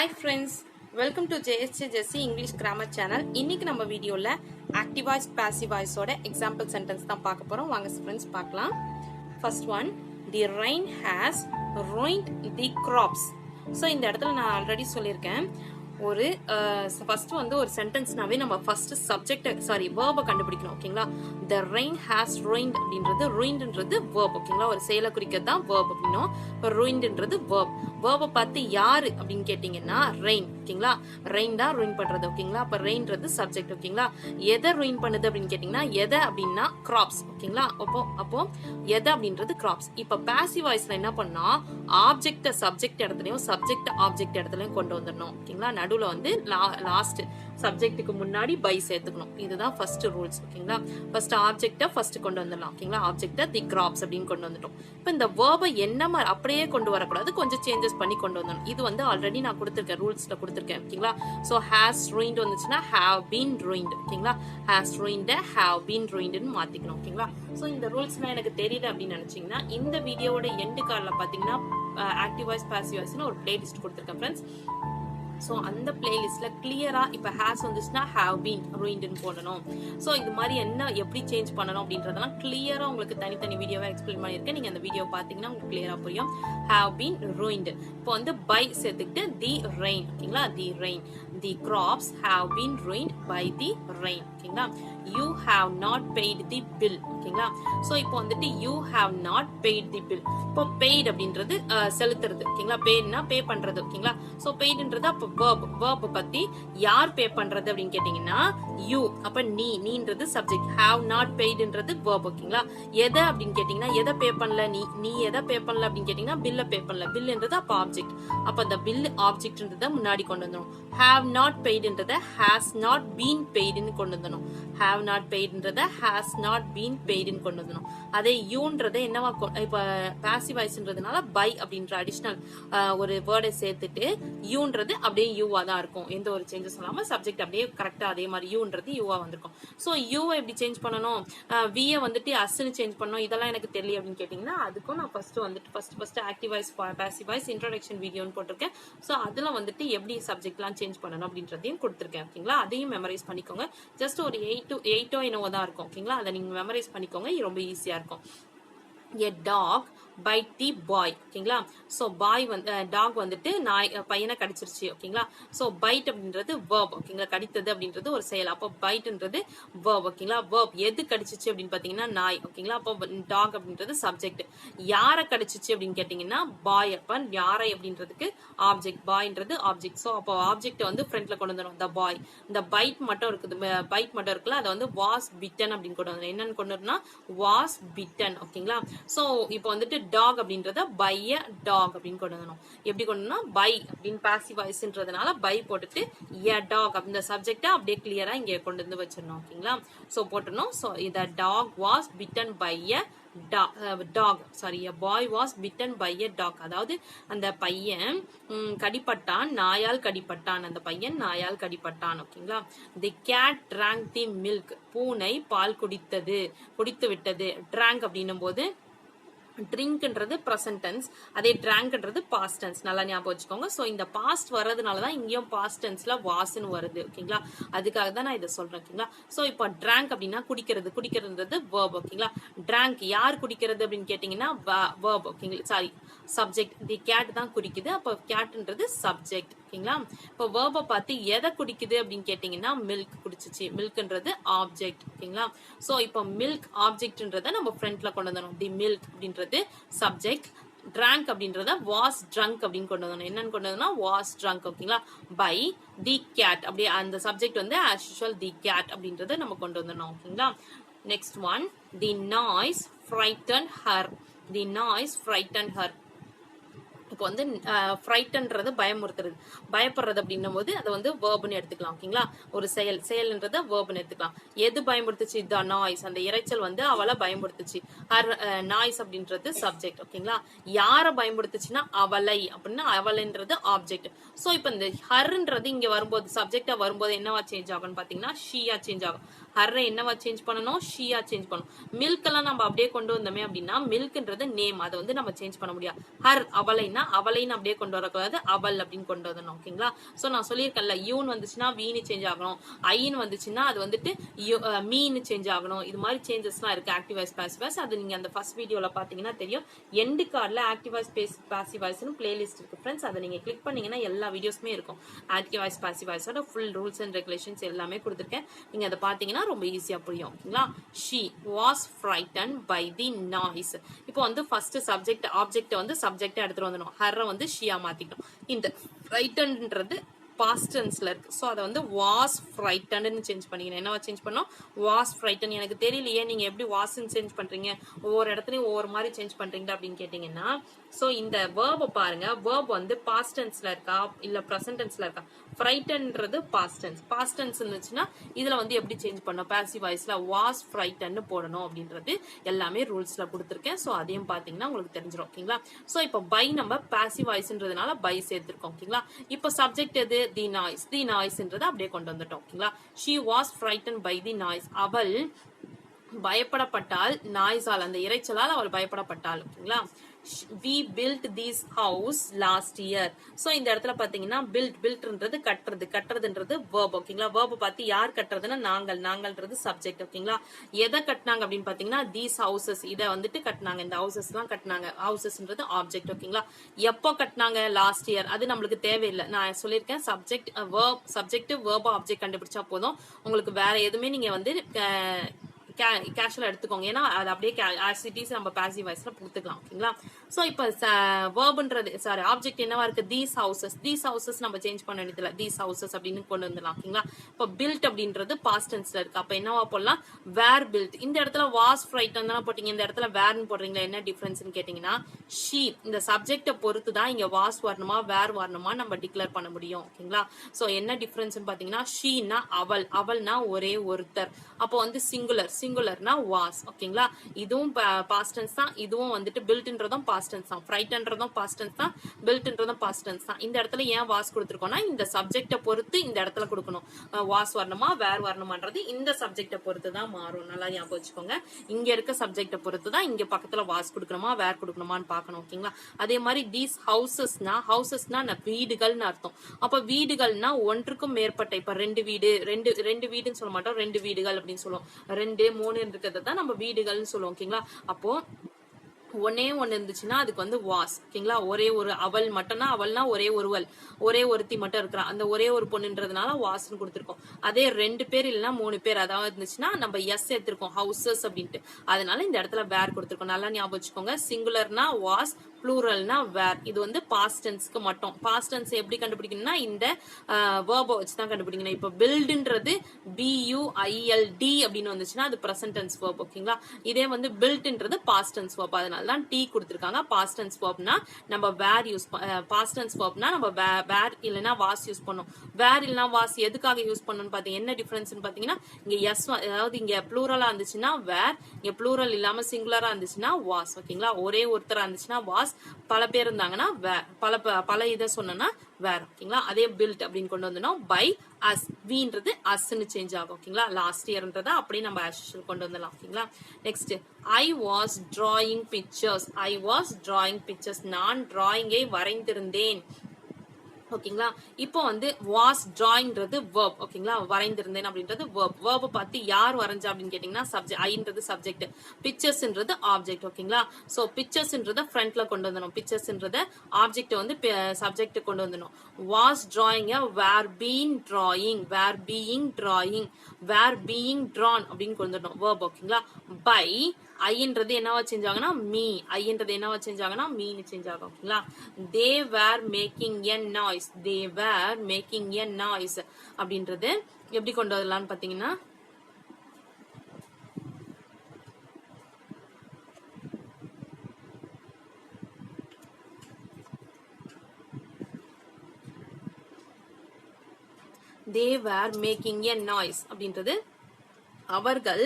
Hi friends, welcome to JSJ Jessie English Grammar Channel. இன்னைக்கு நம்ம வீடியோல active voice passive voice ஓட example sentence தான் பார்க்க போறோம். வாங்க friends பார்க்கலாம். First one, the rain has ruined the crops. So இந்த இடத்துல நான் ஆல்ரெடி சொல்லியிருக்கேன். ஒரு ஃபர்ஸ்ட் வந்து ஒரு சென்டென்ஸ்னாவே நம்ம ஃபர்ஸ்ட் சப்ஜெக்ட் வேர்பை கண்டுபிடிக்கணும். ஓகேங்களா? the rain has ruined அப்படின்றது ruinedன்றது verb. ஓகேங்களா? ஒரு செயலை குறிக்கிறது தான் verb அப்படினோ. இப்போ ruinedன்றது verb. verb பார்த்து யாரு அப்படின்னு கேட்டிங்கன்னா rain. ஓகேங்களா? rain தான் ruin பண்றது. ஓகேங்களா? அப்ப rainன்றது சப்ஜெக்ட். ஓகேங்களா? எதை ruin பண்ணுது அப்படின்னு கேட்டிங்கன்னா எதை அப்படின்னா crops. ஓகேங்களா? அப்போ எதை அப்படின்றது crops. இப்ப passive voiceல என்ன பண்ணா ஆப்ஜெக்ட் சப்ஜெக்ட் இடத்துலயும் சப்ஜெக்ட் ஆப்ஜெக்ட் இடத்துலயும் கொண்டு வந்துடணும். ஓகேங்களா? நடுவுல வந்து லாஸ்ட் சப்ஜெக்ட்டுக்கு முன்னாடி பை சேர்த்துக்கணும். இதுதான் ஃபர்ஸ்ட் ரூல்ஸ். ஓகேங்களா? ஃபர்ஸ்ட் ஆப்ஜெக்ட ஃபர்ஸ்ட் கொண்டு வந்துடலாம். ஓகேங்களா? ஆப்ஜெக்ட தி கிராப்ஸ் அப்படின்னு கொண்டு வந்துட்டோம். இப்போ இந்த வேர்பை என்ன மாதிரி அப்படியே கொண்டு வரக்கூடாது, கொஞ்சம் சேஞ்சஸ் பண்ணி கொண்டு வந்துடணும். இது வந்து ஆல்ரெடி நான் கொடுத்துருக்கேன், ரூல்ஸ்ல கொடுத்துருக்கேன். ஓகேங்களா? ஸோ ஹேஸ் ruined வந்துச்சுன்னா have been ruined. ஓகேங்களா? has ruined have been ruinedன்னு மாத்திக்கணும். ஓகேங்களா? ஸோ இந்த ரூல்ஸ்லாம் எனக்கு தெரியல அப்படின்னு நினைச்சீங்கன்னா இந்த வீடியோட எண்டு கார்ட்ல பாத்தீங்கன்னா ஆக்டிவ் வாய்ஸ் பாசிவ் வாய்ஸ்னு ஒரு பிளேலிஸ்ட் கொடுத்துருக்கேன் ஃப்ரெண்ட்ஸ். ஸோ அந்த பிளேலிஸ்ட்ல கிளியரா இப்போ ஹேஸ் வந்துச்சுன்னா ஹேவ் பீன் ruinedன்னு போடணும். ஸோ இது மாதிரி என்ன எப்படி சேஞ்ச் பண்ணணும் அப்படின்றதெல்லாம் கிளியரா உங்களுக்கு தனித்தனி வீடியோவா எக்ஸ்பிளைன் பண்ணியிருக்கேன். நீங்க அந்த வீடியோ பாத்தீங்கன்னா உங்களுக்கு கிளியரா புரியும். Have been ruined. இப்போ வந்து பை சேர்த்துக்கிட்டு தி ரெயின். ஓகேங்களா? The rain. The crops have been ruined by the rain. ஓகேங்களா? You have not paid the bill. ஓகேங்களா? ஸோ இப்போ வந்துட்டு you have not paid the bill. இப்போ பெய்ட் அப்படின்றது செலுத்துறது. ஓகேங்களா? பெய்ட்னா பே பண்றது. ஓகேங்களா? ஸோ பெய்ட்ன்றது அப்போ verb பத்தி யார் பே பண்றது அப்படின்னு கேட்டீங்கன்னா யூ. அப்ப நீன்றது சப்ஜெக்ட். ஹேவ் நாட் பெய்ட்ன்றது verb. ஓகேங்களா? எதை அப்படின்னு கேட்டீங்கன்னா எதை பே பண்ணல, நீ எதை பே பண்ணல அப்படின்னு கேட்டீங்கன்னா பில்ல பே பண்ணல. பில்ன்றது அப்ப ஆப்ஜெக்ட். அப்ப அந்த பில் ஆப்ஜெக்ட்ன்றத முன்னாடி கொண்டு வந்துடும். ஹேவ் நாட் பெய்ட்ன்றத ஹேஸ் நாட் பீன் பெய்டுன்னு கொண்டு வந்துடும். ஹேவ் நாட் பெய்ட்ன்றத ஹேஸ் நாட் பீன் பெய்டுன்னு கொண்டு வந்துடும். அதே யூன்றத என்னவா இப்ப பாசிவ் வாய்ஸ்ன்றதுனால பை அப்படின்ற அடிஷனல் ஒரு வேர்டை சேர்த்துட்டு யூன்றது அப்படியே யூவா தான் இருக்கும். எந்த ஒரு சேஞ்சஸ் இல்லாம சப்ஜெக்ட் அப்படியே கரெக்டா அதே மாதிரி யூன்றது யூவா வந்திருக்கும். சோ யூவை எப்படி சேஞ்ச் பண்ணணும், வியை வந்துட்டு அஸ்ன்னு சேஞ்ச் பண்ணணும், இதெல்லாம் எனக்கு தெரியல அப்படின்னு கேட்டீங்கன்னா அதுக்கும் நான் first active voice passive voice introduction வீடியோன்னு போட்டிருக்கேன். சோ அதுல வந்துட்டு எப்படி சப்ஜெக்ட்லாம் சேஞ்ச் பண்ணணும் அப்படின்றதையும் கொடுத்துருக்கேன். ஓகேங்களா? அதையும் மெமரைஸ் பண்ணிக்கோங்க. ஜஸ்ட் ஒரு 8 என்னவோ தான் இருக்கும். ஓகேங்களா? அதை நீங்க மெமரைஸ் பண்ணிக்கோங்க, ரொம்ப ஈஸியா இருக்கும். A dog bite the boy. ஓகேங்களா? சோ பாய் வந்து டாக் வந்துட்டு பையனை கடிச்சிருச்சு. ஓகேங்களா? சோ பைட் அப்படின்றது verb. ஓகேங்களா? கடித்தது அப்படின்றது ஒரு செயல். அப்போ பைட்ன்றது verb. ஓகேங்களா? verb எது கடிச்சிச்சு அப்படின்னு பாத்தீங்கன்னா நாய். ஓகேங்களா? அப்போ டாக் அப்படின்றது சப்ஜெக்ட். யாரை கடிச்சிச்சு அப்படின்னு கேட்டீங்கன்னா பாய். அப்ப யாரை அப்படின்றதுக்கு ஆப்ஜெக்ட். பாய்ன்றது ஆப்ஜெக்ட். சோ அப்போ ஆப்ஜெக்ட் வந்து ஃப்ரண்ட்ல கொண்டு வந்துடும். த பாய். இந்த பைட் மட்டும் இருக்குது, பைட் மட்டும் இருக்குல்ல, அதை வந்து வாஸ் பிட்டன் அப்படின்னு கொண்டு வந்துடும். என்னன்னு கொண்டு வரணும்னா வாஸ் பிட்டன். ஓகேங்களா? சோ இப்போ வந்துட்டு டாக் அப்படின்றத பை அ டாக் அப்படின்னு கொண்டு வரணும். எப்படி கொண்டு வரணும், பை அப்படின்னு பாசிவ் வாய்ஸ்ன்றதுனால பை போட்டுட்டு எ டாக் அப்படின்ற சப்ஜெக்ட அப்படியே கிளியரா இங்க கொண்டு வந்து வச்சிடணும். ஓகேங்களா? சோ போட்டணும். சோ இந்த dog was bitten by a boy was bitten by a dog. அதாவது அந்த பையன் கடிப்பட்டான், நாயால் கடிப்பட்டான். அந்த பையன் நாயால் கடிப்பட்டான். ஓகேங்களா? the cat drank the milk. பூனை பால் குடித்து விட்டது. drank அப்படின்னும் போது ட்ரிங்க்ன்றது ப்ரெசன்ட் டென்ஸ், அதே ட்ராங்க்ன்றது பாஸ்ட் டென்ஸ். நல்லா ஞாபகம் வச்சுக்கோங்க. சோ இந்த பாஸ்ட் வர்றதுனாலதான் இங்கேயும் பாஸ்ட் டென்ஸ்ல வாஸ்ன்னு வருது. ஓகேங்களா? அதுக்காக தான் நான் இதை சொல்றேன். ஓகேங்களா? சோ இப்போ ட்ராங்க் அப்படின்னா குடிக்கிறதுன்றது verb. ஓகேங்களா? ட்ராங்க் யார் குடிக்கிறது அப்படின்னு கேட்டீங்கன்னா verb. ஓகேங்களா? Sorry, subject. தி கேட் தான் குடிக்குது. அப்போ கேட்ன்றது சப்ஜெக்ட். ஓகேங்களா? இப்போ வேர்பை பார்த்து எதை குடிக்குது அப்படின்னு கேட்டீங்கன்னா மில்க் குடிச்சிச்சு. மில்க்ன்றது ஆப்ஜெக்ட். ஓகேங்களா? சோ இப்போ மில்க் ஆப்ஜெக்ட்ன்றத நம்ம ஃப்ரண்ட்ல கொண்டு வந்தோம். தி மில்க் அப்படின்றது சப்ஜெக்ட். drank அப்படின்றத was drunk அப்படின்னு கொண்டு வந்தோம். என்னன்னு கொண்டு வந்தோம்னா was drunk. ஓகேங்களா? by the cat. அப்படியே அந்த சப்ஜெக்ட் வந்து as usual the cat அப்படின்றத நம்ம கொண்டு வந்தோம். ஓகேங்களா? next one, the noise frightened her. the noise frightened her. இப்போ வந்து ஃப்ரைட்டன்றது பயப்படுறது அப்படின்னும் போது அதை வந்து வேர்ப்னு எடுத்துக்கலாம். ஓகேங்களா? ஒரு செயல்ன்றத வேர்ப்னு எடுத்துக்கலாம். எது பயன்படுத்துச்சு, த நாய்ஸ், அந்த இறைச்சல் வந்து அவளை பயன்படுத்துச்சு. ஹர் நாய்ஸ் அப்படின்றது சப்ஜெக்ட். ஓகேங்களா? யாரை பயன்படுத்துச்சுன்னா அவளை அப்படின்னா அவளைன்றது ஆப்ஜெக்ட். சோ இப்போ இந்த ஹர்ன்றது இங்க வரும்போது சப்ஜெக்டா வரும்போது என்னவா சேஞ்ச் ஆகும்னு பாத்தீங்கன்னா ஷீயா சேஞ்ச் ஆகும். ஹர்ரை என்னவா சேஞ்ச் பண்ணணும், ஷீயா சேஞ்ச் பண்ணணும். மில்க் எல்லாம் நம்ம அப்படியே கொண்டு வந்தோமே அப்படின்னா மில்க்ன்றது நேம், அதை வந்து நம்ம சேஞ்ச் பண்ண முடியாது. ஹர் அவளைன்னா அவளைன்னு அப்படியே கொண்டு வரக்கூடாது, அவள் அப்படின்னு கொண்டு வரணும். ஓகேங்களா? சோ நான் சொல்லியிருக்கேன்ல, யூன்னு வந்துச்சுன்னா வீன்னு சேஞ்ச் ஆகணும், ஐன்னு வந்துச்சுன்னா அது வந்துட்டு மீன்னு சேஞ்ச் ஆகணும். இது மாதிரி சேஞ்சஸ்லாம் இருக்கு ஆக்டிவ் வாய்ஸ் பாசிவ் வாய்ஸ். அது நீங்க அந்த ஃபர்ஸ்ட் வீடியோல பாத்தீங்கன்னா தெரியும். எண்ட் கார்ட்ல ஆக்டிவ் வாய்ஸ் பாசிவ் வாய்ஸ்னு பிளேலிஸ்ட் இருக்கு ஃப்ரெண்ட்ஸ். அதை நீங்க கிளிக் பண்ணீங்கன்னா எல்லா வீடியோஸ்மே இருக்கும். ஆக்டிவ் வாய்ஸ் பாசிவ் வாய்ஸோட ஃபுல் ரூல்ஸ் அண்ட் ரெகுலேஷன்ஸ் எல்லாமே கொடுத்துருக்கேன். நீங்க அதை பாத்தீங்கன்னா ரொம்ப ஈஸியா புரியும். ஓகேங்களா? she was frightened by the noise. இப்போ வந்து ஃபர்ஸ்ட் சப்ஜெக்ட் ஆப்ஜெக்ட் வந்து சப்ஜெக்ட் எடுத்துட்டு வந்துடும். ஹர்ரை வந்து ஷியா மாத்திக்கணும். இந்த ஃப்ரைட்டன்றது பாஸ்ட் டென்ஸ்ல இருக்கு. சோ அதை வந்து வாஸ் ஃப்ரைட்டன்ட்னு சேஞ்ச் பண்ணிக்கணும். என்னவா சேஞ்ச் பண்ணோம், வாஸ் ஃப்ரைட்டன். எனக்கு தெரியலையே நீங்க எப்படி வாஸ்ன்னு சேஞ்ச் பண்றீங்க, ஒவ்வொரு இடத்துலயும் ஒவ்வொரு மாதிரி சேஞ்ச் பண்றீங்க அப்படின்னு கேட்டீங்கன்னா, சோ இந்த வேர்பை பாருங்க. வேர்ப் வந்து பாஸ்ட் டென்ஸ்ல இருக்கா இல்ல பிரசன்ட் டென்ஸ்ல இருக்கா. ஃப்ரைட்டன்றது பாஸ்ட் டென்ஸ். பாஸ்ட் டென்ஸ் இருந்துச்சுன்னா இதுல வந்து எப்படி சேஞ்ச் பண்ணணும், பாசிவ் வாய்ஸ்ல வாஸ் ஃப்ரைட்டன்னு போடணும் அப்படின்றது எல்லாமே ரூல்ஸ்ல கொடுத்துருக்கேன். சோ அதையும் பாத்தீங்கன்னா உங்களுக்கு தெரிஞ்சிடும். ஓகேங்களா? சோ இப்போ பை நம்ம பாசிவ் வாய்ஸ்ன்றதுனால பை சேர்த்திருக்கோம். ஓகேங்களா? இப்போ சப்ஜெக்ட் எது, தி நாய்ஸ். தி நாய்ஸ்ன்றதை அப்படியே கொண்டு வந்துட்டோம். ஓகேங்களா? she was frightened by the noise. அவள் பயப்படப்பட்டால், நாய்ஸால் அந்த இறைச்சலால் அவள் பயப்படப்பட்டாள். ஓகேங்களா? we built this house last year. So இந்த இடத்துல பாத்தீங்கன்னா builtன்றது கட்டுறது, கட்டுறதுன்றது verb. ஓகேங்களா? verb பார்த்து யார் கட்டுறதுன்னா நாங்கள்ன்றது சப்ஜெக்ட். ஓகேங்களா? எதை கட்டினாங்க அப்படின்னு பாத்தீங்கன்னா these houses, இதை வந்துட்டு கட்டினாங்க, இந்த ஹவுசஸ் எல்லாம் கட்டினாங்க. ஹவுசஸ்ன்றது ஆப்ஜெக்ட். ஓகேங்களா? எப்போ கட்டினாங்க, லாஸ்ட் இயர். அது நம்மளுக்கு தேவையில்லை. நான் சொல்லியிருக்கேன் subject verb, subject verb object கண்டுபிடிச்சா போதும். உங்களுக்கு வேற எதுவுமே நீங்க வந்து கேஷுவலா எடுத்துக்கோங்க. ஏன்னா அது அப்படியே as it is நம்ம பாசிவ் வாய்ஸ்ல கொடுத்துக்கலாம். ஓகேங்களா? சோ இப்போ வேர்ப்ன்றது சாரி ஆப்ஜெக்ட் என்னவா இருக்கு, these houses. these houses நம்ம சேஞ்ச் பண்ண வேண்டியதில்லை, these houses அப்படின்னு கொண்டு வந்துடலாம். ஓகேங்களா? இப்போ built அப்படின்றது பாஸ்ட் டென்ஸ்ல இருக்கு. அப்ப என்னவா போடலாம், were built. இந்த இடத்துல was frightened தான போட்டீங்க, இந்த இடத்துல were போடுறீங்களா, என்ன டிஃபரன்ஸ்னு கேட்டீங்கன்னா she இந்த சப்ஜெக்ட பொறுத்து தான் இங்க was வரணுமா were வரணுமா நம்ம டிக்ளேர் பண்ண முடியும். ஓகேங்களா? சோ என்ன டிஃபரன்ஸ்னு பாத்தீங்கன்னா sheனா அவள், அவள்னா ஒரே ஒருத்தர். அப்போ வந்து சிங்குலர்னா was. ஓகேங்களா? இதுவும் பாஸ்ட் டென்ஸ் தான், இதுவும் வந்துட்டு builtன்றதும் பாஸ்ட் டென்ஸ் தான், ஃப்ரைட்டன்றதும் பாஸ்ட் டென்ஸ் தான், builtன்றதும் பாஸ்ட் டென்ஸ் தான். இந்த இடத்துல ஏன் was கொடுத்திருக்கோம்னா இந்த சப்ஜெக்ட பொறுத்து இந்த இடத்துல கொடுக்கணும். was வரணுமா were வரணுமான்றது இந்த சப்ஜெக்ட பொறுத்து தான் மாறும். நல்லா ஞாபகம் வச்சுக்கோங்க. இங்க இருக்க சப்ஜெக்ட பொறுத்து தான் இங்க பக்கத்துல was கொடுக்கணுமா were கொடுக்கணுமான்னு பார்க்கணும். ஓகேங்களா? அதே மாதிரி these housesனா வீடுகள்னு அர்த்தம். அப்ப வீடுகள்னா ஒன்றுக்கும் மேற்பட்ட, இப்ப ரெண்டு வீடுன்னு சொல்ல மாட்டோம், ரெண்டு வீடுகள் அப்படின்னு சொல்லுவோம். 2 3 இருக்கிறது தான் நம்ம வீடுகள்னு சொல்லுவோம். ஓகேங்களா? அப்போ ஒன்னே ஒன்னு இருந்துச்சுன்னா அதுக்கு வந்து வாஸ். ஓகேங்களா? ஒரே ஒரு அவள் மட்டும்னா அவள்னா ஒரே ஒருவள், ஒரே ஒருத்தி மட்டும் இருக்கிறா, அந்த ஒரே ஒரு பொண்ணுன்றதுனால வாஸ்ன்னு கொடுத்துருக்கோம். அதே 2 பேர் இல்லைன்னா 3 பேர் அதாவது இருந்துச்சுன்னா நம்ம எஸ் எடுத்திருக்கோம், ஹவுசஸ் அப்படின்ட்டு. அதனால இந்த இடத்துல வேர் கொடுத்துருக்கோம். நல்லா ஞாபகம் வச்சுக்கோங்க. சிங்குலர்னா வாஸ், ப்ளூரல்னா வேர். இது வந்து பாஸ்ட் டென்ஸ்க்கு மட்டும். பாஸ்ட் டென்ஸ் எப்படி கண்டுபிடிக்கணும்னா இந்த வேர்பை வச்சுதான் கண்டுபிடிக்கணும். இப்போ பில்ட்ன்றது BUILD அப்படின்னு வந்துச்சுன்னா அது பிரசன்ட் டென்ஸ் வேர்ப். ஓகேங்களா? இதே வந்து பில்ட்ன்றது பாஸ்ட் டென்ஸ் வேர்ப். அதனால தான் டி கொடுத்துருக்காங்க. பாஸ்ட் டென்ஸ் வேர்ப்னா நம்ம வேர் யூஸ், பாஸ்ட் டென்ஸ் வேர்ப்னா நம்ம வேர் இல்லைன்னா வாஸ் யூஸ் பண்ணோம். வேர் இல்லைன்னா வாஸ் எதுக்காக யூஸ் பண்ணணும்னு பாத்தீங்க, என்ன டிஃபரன்ஸ்னு பாத்தீங்கன்னா இங்க எஸ், அதாவது இங்க ப்ளூரலா இருந்துச்சுன்னா வேர், இங்க ப்ளூரல் இல்லாம சிங்குலரா இருந்துச்சுன்னா வாஸ். ஓகேங்களா? ஒரே ஒருத்தரா இருந்துச்சுன்னா வாஸ், பல பேர் இருந்தாங்கன்னா பல இதை சொன்னா வேர். ஓகேங்களா? அதே பில்ட் அப்படின்னு கொண்டு வந்தோம். பை அஸ், வீன்றது அஸ்ன்னு சேஞ்ச் ஆகும். ஓகேங்களா? லாஸ்ட் இயர்ன்றதை அப்படியே நம்ம as usual கொண்டு வந்துடலாம். ஓகேங்களா? Next I was drawing pictures. I was drawing pictures, நான் டிராயிங்கை வரைந்திருந்தேன். ஓகேங்களா? இப்போ வந்து வாஸ் டிராயிங்ன்றது verb. ஓகேங்களா? வரைந்திருந்தேன் அப்படின்றது verb. verb பார்த்து யார் வரைஞ்சா அப்படின்னு கேட்டீங்கன்னா சப்ஜெக்ட், ஐன்றது சப்ஜெக்ட், பிக்சர்ஸ்ன்றது ஆப்ஜெக்ட். ஓகேங்களா? சோ பிக்சர்ஸ்ன்றத ஃப்ரண்ட்ல கொண்டு வந்துடணும், பிக்சர்ஸ்ன்றத ஆப்ஜெக்ட் வந்து சப்ஜெக்ட் கொண்டு வந்துடணும். Was drawing, were being drawing, were being drawing, were being drawn அப்படின்னு கொண்டு வந்துடணும் verb. ஓகேங்களா? பை ஐன்றது என்னவா சேஞ்ச் ஆகுனா மீ, ஐன்றது என்னவா சேஞ்ச் ஆகுனா மீன்னு சேஞ்ச் ஆகும். ஓகேங்களா? They were making a noise, they were making a noise அப்படின்றது எப்படி கொண்டு வரலாம்னு பாத்தீங்கன்னா they were making a noise அப்படின்றது அவர்கள்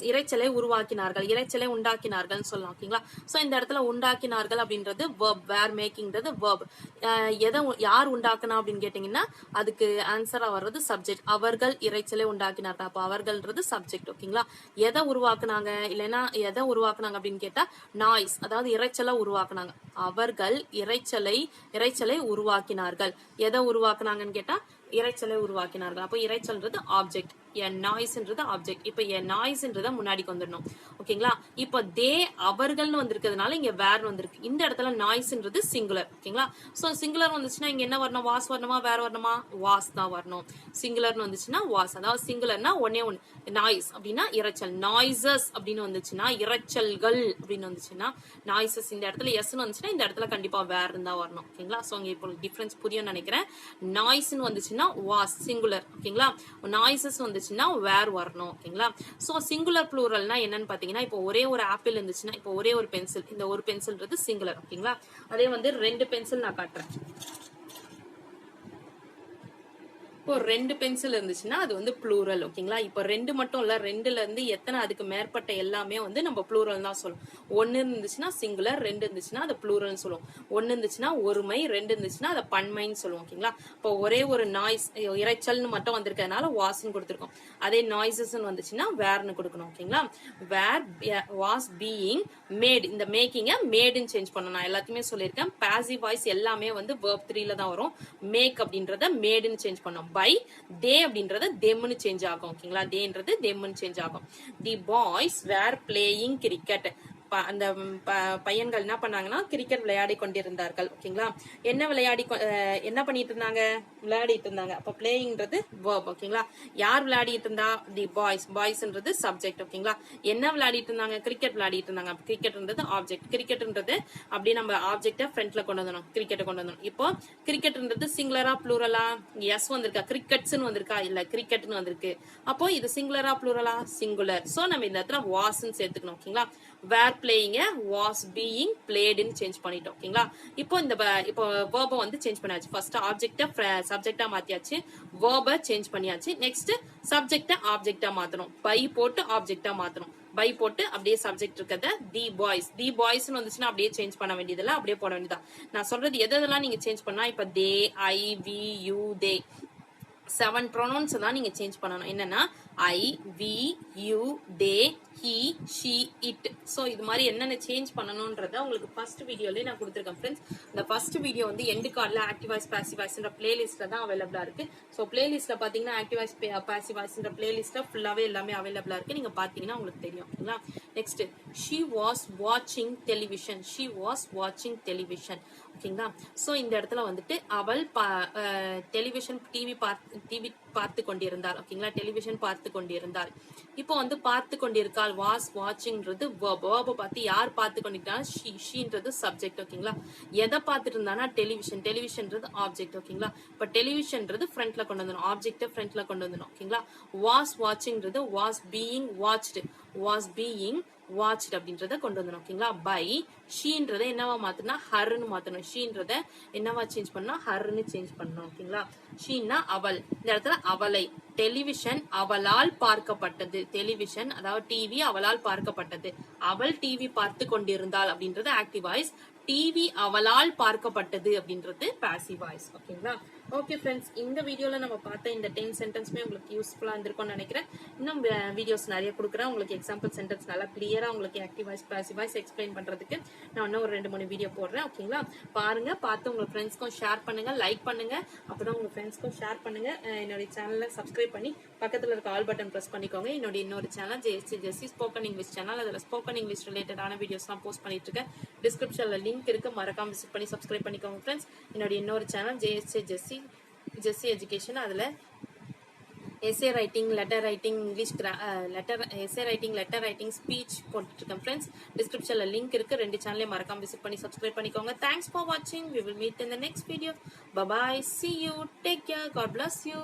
இரைச்சலை உருவாக்கினார்கள், இரைச்சலை உண்டாக்கினார்கள் சொல்லலாம். ஓகேங்களா? சோ இந்த இடத்துல உண்டாக்கினார்கள் அப்படின்றது verb, were makingன்றது verb. எதை யார் உண்டாக்குனா அப்படின்னு கேட்டீங்கன்னா அதுக்கு ஆன்சரா வர்றது சப்ஜெக்ட். அவர்கள் இரைச்சலை உண்டாக்கினார்கள். அப்ப அவர்கள்ன்றது சப்ஜெக்ட். ஓகேங்களா? எதை உருவாக்குனாங்க இல்லைன்னா எதை உருவாக்குனாங்க அப்படின்னு கேட்டா நாய்ஸ், அதாவது இரைச்சலை உருவாக்குனாங்க. அவர்கள் இரைச்சலை உருவாக்கினார்கள். எதை உருவாக்குனாங்கன்னு கேட்டா இரைச்சலை உருவாக்கினார்கள். அப்போ இரைச்சல்ன்றது ஆப்ஜெக்ட், நாய்ஸ்ன்றது ஆப்ஜெக்ட். இப்ப நாய்ஸ்ன்றத முன்னாடி வந்துடணும். ஓகேங்களா? இப்ப தே அவர்கள்னு வந்திருக்கிறதுனால இங்க வேர் வந்திருக்கு. இந்த இடத்துல நாய்ஸ்ன்றது சிங்குலர். ஓகேங்களா? சோ சிங்குலர் வந்துச்சுன்னா இங்க என்ன வரணும்? வாஸ் வரணுமா வேர் வரணுமா? வாஸ் தான் வரணும். சிங்குலர்னு வந்துச்சுன்னா வாஸ். அதாவது சிங்குலர்னா ஒன்னே ஒன்னு, நாய்ஸ் அப்படின்னா இரைச்சல். நாய்ஸஸ் அப்படின்னு வந்துச்சுன்னா இரைச்சல்கள் அப்படின்னு வந்துச்சுன்னா நாய்ஸஸ். இந்த இடத்துல எஸ்ன்னு வந்துச்சுன்னா இந்த இடத்துல கண்டிப்பா வேர் தான் வரணும். ஓகேங்களா? சோ இங்க இப்போ டிஃபரன்ஸ் புரியும் நினைக்கிறேன். நாய்ஸ்ன்னு வந்துச்சுன்னா வாஸ் சிங்குலர். ஓகேங்களா? நாய்ஸஸ் வந்துச்சுன்னா வேர் வரணும். ஓகேங்களா? சோ சிங்குலர் ப்ளூரல்னா என்னன்னு பாத்தீங்கன்னா இப்போ ஒரே ஒரு ஆப்பிள் இருந்துச்சுன்னா இப்போ ஒரே ஒரு பென்சில், இந்த ஒரு பென்சில்ன்றது சிங்குலர். ஓகேங்களா? அதே வந்து 2 பென்சில் நான் காட்டுறேன். இப்போ 2 பென்சில் இருந்துச்சுன்னா அது வந்து ப்ளூரல். ஓகேங்களா? இப்போ 2 மட்டும் இல்ல, 2ல இருந்து எத்தனை அதுக்கு மேற்பட்ட எல்லாமே வந்து நம்ம ப்ளூரல் தான் சொல்லுவோம். 1 இருந்துச்சுன்னா சிங்குலர், 2 இருந்துச்சுன்னா அது ப்ளூரல்னு சொல்லுவோம். 1 இருந்துச்சுன்னா ஒருமை, 2 இருந்துச்சுன்னா அதை பன்மைன்னு சொல்லுவோம். ஓகேங்களா? இப்போ ஒரே ஒரு நாய்ஸ் இரைச்சல்னு மட்டும் வந்திருக்கிறதுனால வாஸ்ன்னு கொடுத்துருக்கோம். அதே நாய்ஸஸ்ன்னு வந்துச்சுன்னா வேர்னு கொடுக்கணும். ஓகேங்களா? வேர் வாஸ் பீயிங் மேட், இந்த மேக்கிங்க மேடுன்னு சேஞ்ச் பண்ணணும். நான் எல்லாத்தையுமே சொல்லியிருக்கேன். பாசிவ் வாய்ஸ் எல்லாமே வந்து verb 3ல தான் வரும். மேக் அப்படின்றத மேடுன்னு சேஞ்ச் பண்ணோம். பை தே அப்படின்றது தெம்னு சேஞ்ச் ஆகும். ஓகேங்களா? தேன்றது தெம்னு சேஞ்ச் ஆகும். The boys were playing cricket, அந்த பையன்கள் என்ன பண்ணாங்கன்னா கிரிக்கெட் விளையாடி கொண்டிருந்தார்கள். ஓகேங்களா? என்ன பண்ணிட்டு இருந்தாங்க? விளையாடிட்டு இருந்தாங்க. அப்ப பிளேயிங்ன்றது verb. ஓகேங்களா? யார் விளையாடிட்டு இருந்தா? The boys. பாய்ஸ்ன்றது சப்ஜெக்ட். ஓகேங்களா? என்ன விளையாடிட்டு இருந்தாங்க? கிரிக்கெட் விளையாடிட்டு இருந்தாங்க. கிரிக்கெட்ன்றது ஆப்ஜெக்ட். கிரிக்கெட்ன்றது அப்படியே நம்ம ஆப்ஜெக்ட ஃப்ரண்ட்ல கொண்டு வந்துடணும். கிரிக்கெட்டை கொண்டு வந்துடணும். இப்போ கிரிக்கெட்ன்றது சிங்குலரா ப்ளூரலா? எஸ் வந்திருக்கா? கிரிக்கெட்ஸ்னு வந்திருக்கா? இல்ல கிரிக்கெட்னு வந்திருக்கு. அப்போ இது சிங்குலரா ப்ளூரலா? சிங்குலர். சோ நம்ம இந்த இடத்துல வாஸ்ன்னு சேர்த்துக்கணும். ஓகேங்களா? வேர் பிளேயிங் வாஸ் பீயிங் பிளேடுன்னு சேஞ்ச் பண்ணிட்டோம். ஓகேங்களா? இப்போ இப்போ verb வந்து சேஞ்ச் பண்ணியாச்சு. ஃபர்ஸ்ட் ஆப்ஜெக்ட சப்ஜெக்டா மாத்தியாச்சு, verb சேஞ்ச் பண்ணியாச்சு. நெக்ஸ்ட் சப்ஜெக்ட ஆப்ஜெக்டா மாத்தணும். பை போட்டு ஆப்ஜெக்டா மாத்தணும். பை போட்டு அப்படியே சப்ஜெக்ட் இருக்கிறத தி பாய்ஸ்னு வந்துச்சுன்னா அப்படியே சேஞ்ச் பண்ண வேண்டியதுல அப்படியே போட வேண்டியதா. நான் சொல்றது எதெல்லாம் நீங்க சேஞ்ச் பண்ணா, இப்ப they, I, we, you, they 7 pronouns தான் நீங்க சேஞ்ச் பண்ணணும். என்னன்னா I, we, you, they, he, she, it. So இது மாதிரி என்னென்ன சேஞ்ச் பண்ணணும்ன்றத உங்களுக்கு ஃபர்ஸ்ட் வீடியோலயே நான் கொடுத்துருக்கேன் ஃப்ரெண்ட்ஸ். இந்த ஃபர்ஸ்ட் வீடியோ வந்து எண்டு கார்ட்ல ஆக்டிவ் வாய்ஸ் பாசிவ் வாய்ஸ்ன்ற பிளேலிஸ்ட்ல தான் அவைலபிளா இருக்கு. சோ பிளேலிஸ்ட்ல பாத்தீங்கன்னா ஆக்டிவ் வாய்ஸ் பாசிவ் வாய்ஸ்ன்ற பிளேலிஸ்ட்ல ஃபுல்லாவே எல்லாமே அவைலபிளா இருக்கு. நீங்க பாத்தீங்கன்னா உங்களுக்கு தெரியும். ஓகேங்களா? Next she was watching television. she was watching television. ஓகேங்களா? சோ இந்த இடத்துல வந்துட்டு அவள் டெலிவிஷன் டிவி பார்த்து கொண்டிருந்தார். ஓகேங்களா? டெலிவிஷன் பார்த்து கொண்டிருந்தார். இப்போ வந்து பார்த்து கொண்டிருக்காள். வாஸ் வாட்சிங்ன்றது verb பார்த்து யார் பார்த்து கொண்டிருக்காள்? ஷீன்றது சப்ஜெக்ட். ஓகேங்களா? எதை பார்த்துட்டு இருந்தானா? டெலிவிஷன்றது ஆப்ஜெக்ட். ஓகேங்களா? இப்ப டெலிவிஷன்றது ஃப்ரண்ட்ல கொண்டு வந்துடும், ஆப்ஜெக்ட் ஃப்ரண்ட்ல கொண்டு வந்துடும். ஓகேங்களா? வாஸ் வாட்சிங்ன்றது வாஸ் பீயிங் வாட்ச்ட் அப்படின்றத கொண்டு வந்துடும். ஓகேங்களா? பை ஷீன்றத என்னவா மாத்தணும்? ஹர்ன்னு மாத்தணும். ஷீன்றத என்னவா சேஞ்ச் பண்ணணும்? ஹர்ன்னு சேஞ்ச் பண்ணணும். ஓகேங்களா? ஷீன்னா அவள். இந்த இடத்துல அவளை. டெலிவிஷன் அவளால் பார்க்கப்பட்டது. டெலிவிஷன் அதாவது டிவி அவளால் பார்க்கப்பட்டது. அவள் டிவி பார்த்து கொண்டிருந்தாள் அப்படின்றது ஆக்டிவ் வாய்ஸ். டிவி அவளால் பார்க்கப்பட்டது அப்படின்றது பாசிவ் வாய்ஸ். ஓகேங்களா? ஓகே ஃப்ரெண்ட்ஸ், இந்த வீடியோல நம்ம பார்த்த இந்த 10 சென்டென்ஸ்மே உங்களுக்கு யூஸ்ஃபுல்லா இருந்திருக்கும்னு நினைக்கிறேன். இன்னும் வீடியோஸ் நிறைய கொடுக்குறேன் உங்களுக்கு. எக்ஸாம்பிள் சென்டென்ஸ் நல்லா கிளியரா உங்களுக்கு active voice passive voice explain பண்றதுக்கு நான் இன்னும் ஒரு 2-3 வீடியோ போடுறேன். ஓகேங்களா? பாருங்க, பார்த்து உங்க ஃப்ரெண்ட்ஸ்க்கும் ஷேர் பண்ணுங்க, லைக் பண்ணுங்க. அப்பதான் உங்க ஃப்ரெண்ட்ஸ்க்கும் ஷேர் பண்ணுங்க. என்னுடைய சேனலை சப்ஸ்கிரைப் பண்ணி பக்கத்துல இருக்க ஆல் பட்டன் பிரஸ் பண்ணிக்கோங்க. என்னுடைய இன்னொரு channel Jessie spoken English channel. அதுல ஸ்போக்கன் இங்கிலீஷ் ரிலேட்டடான வீடியோஸ் எல்லாம் போஸ்ட் பண்ணிட்டு இருக்கேன். டிஸ்கிரிப்ஷன்ல லிங்க் இருக்கு, மறக்காம விசிட் பண்ணி சப்ஸ்கிரைப் பண்ணிக்கோங்க ஃப்ரெண்ட்ஸ். என்னுடைய இன்னொரு சேனல் ஜெஸ்சி எஜுகேஷன். அதுல S A writing, letter writing, English S A writing, letter writing, speech போட்டுட்டு இருக்கேன் ஃப்ரெண்ட்ஸ். டிஸ்கிரிப்ஷன்ல லிங்க் இருக்கு. 2 சேனலையும் மறக்காம விசிட் பண்ணி சப்ஸ்கிரைப் பண்ணிக்கோங்க. தேங்க்ஸ் ஃபார் வாட்சிங். We will meet in the next video. Bye bye. See you. Take care. God bless you.